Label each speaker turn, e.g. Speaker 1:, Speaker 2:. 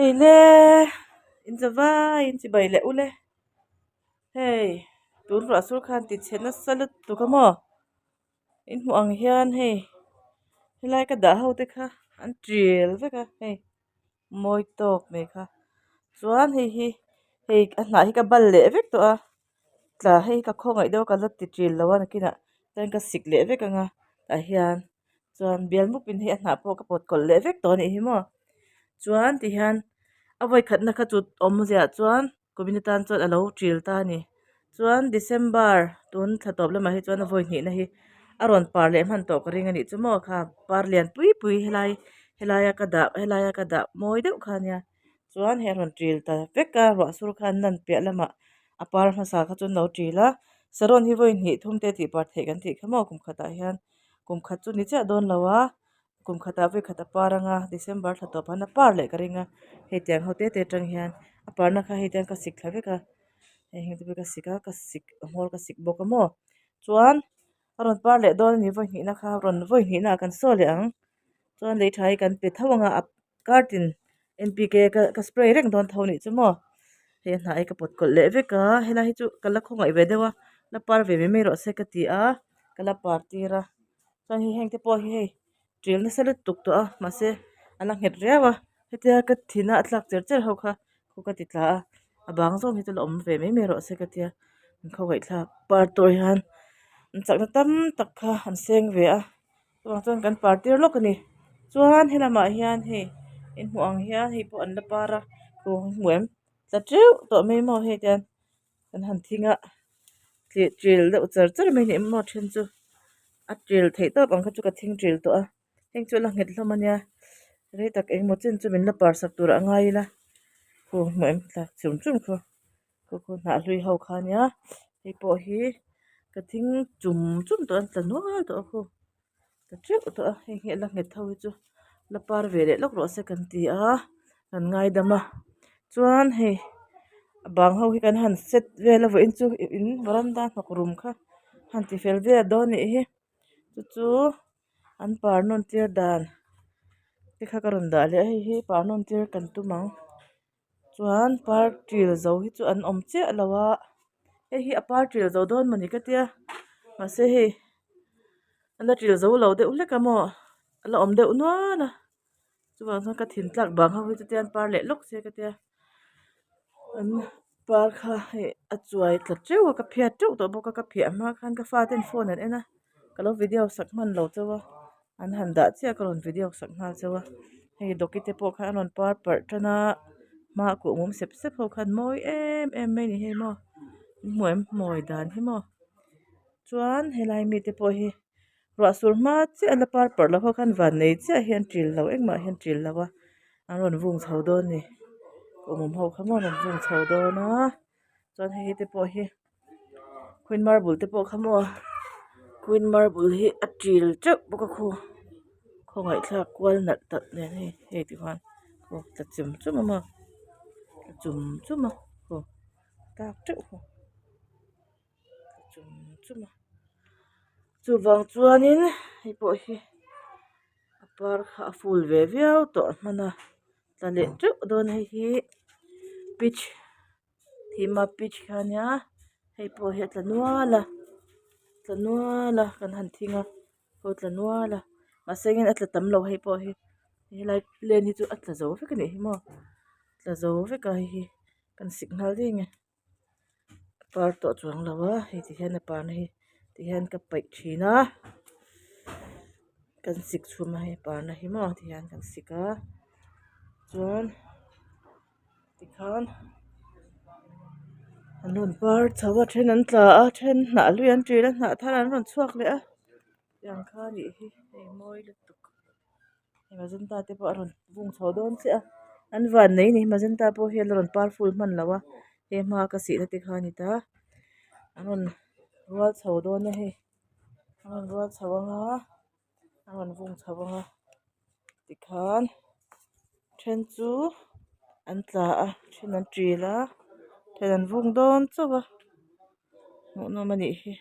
Speaker 1: Hey le, in zawai in ci bai le ule. Hey, tun ra sur khan ti chena salut tu ka mo. In mu ang hian hey. Hilai ka da hau te kha an triel ve ka hey. Moi tok me kha. Chuan hey an na hi ka bal le vek to a. Tla hey ka khongai do ka lat ti triel lawa na kina. Tan ka sik le ve ka nga. Ta hian chuan bial mu pin hi an na po ka pot kol le vek to ni hi mo. Chuan ti hian avoi khat na kha chu om zia chuan communitan chuan alo tril ta ni chuan December tun thatop lama hi chuan avoi ni na hi aron par le man to ka ring ani chumo kha par lian pui pui helaya ka da moi deuh khan ya chuan he ron tril ta veka ro sur khan nan pe lama apar ma sa kha chun no trila saron hi voi ni thum te ti par the kan ti khamo kum khata hian kum khat chu ni cha don lawa kum khata ve khata paranga December thatop ana par le ka ringa he tiang hote te tang hian aparna kha he tiang ka sik thave ka he hing te ka sika ka sik mol ka sik boka mo chuan aron par le don ni voi ni na kha ron voi ni na kan so le ang chuan le thai kan pe thawanga ap kartin NPK ka spray reng don thawni chumo he na ai ka pot kol le ve ka hela hi chu kala khongai ve dewa la par ve me ro se ka ti a kala par tira chuan hi heng te po hi tril na salut tuk to a ma se ana het rewa hetia ka thina atlak cher cher ho kha khu ka ti tla a bang zong hi chu om ve me ro se ka tia kho gai thla par tor hian chakna tam tak kha an seng ve a chuan kan par tir lok ani chuan helama hian he in hu ang hian hi po an la para ko muem tla treu to me mo he tian kan han thinga tril de cher cher me ni mo then chu a tril thei to bang kha chu ka thing tril to a heng chu la nget hlomania re tak eng mo chen chu min la par sak tur angai la ko muem tla chum chum ko na hlui ho khania hei po hi ka thing chum chum to an tla no to ko ta treu to a heng he la nget tho chu la par ve le lok ro se kan ti a kan ngai dama chuan hei bang ho hi kan han set ve la vo in chu in veranda nok room kha han ti fel ve do ni hi chu an par non tir dan te kha karon da le hi par non tir kan tu mang chuan par tril zo hi chu an om che lawa hi apar tril zo don mani ka tia ma se hi an tril zo lo de ule ka mo ala om de unwana chuan ka thin tlak bang ho hi chu tian par le lok se ka tia an par kha he a chuai tla treu ka phia treu to boka ka phia ma khan ka fa ten phone an ena kalo video sak man lo chawa an han da chia karon video sak na chawa hei dokite po kha anon par tana ma ku mum sep sep ho khan moi em mai ni he mo muem moi dan hi mo chuan helai mi te po hi ro sur ma che ala par la ho khan van nei che hian tril lo engma hian tril lawa aron vung chho do ni ko mum ho khamo ron vung chho do na chuan hei te po hi queen marble te po khamo queen marble hi a tril cheuh boka kho ngai thla kwal nat tat ne hei ti khan ko ta chum chum ma chum ko tak cheuh ko chum chu wang chuanin hei po hi a par kha a full ve viau to mana tla le cheuh don hei hi pitch thima pitch khania hei po hi tla nuala kan han thinga ko tla nuala ma sengin atla tam lo hei po hi helai len hi chu atla zo vek ani hi mo tla zo veka hi kan signal ding par to chuang lawa hei ti hian a par na hi ti hian ka pai thina kan sik chhuma hei par na hi mo ti hian kan sika chuan ti khan anon par chawa then an tla a then na lui an tril a hna thar an ron chuak le a yang kha ni hi hei moi lutuk hei majanta te pawh a ron vung chho dawn che a an van nei ni majanta pawh hi an ron par full hman lowa he hma ka sih na ti kha ni ta an rawn rual chho dawn a hei an rawn rual chho anga an rawn vung chho anga ti khan then chu an tla a then an tril a then an vung dawn chowa hmuh nawm a nih hi.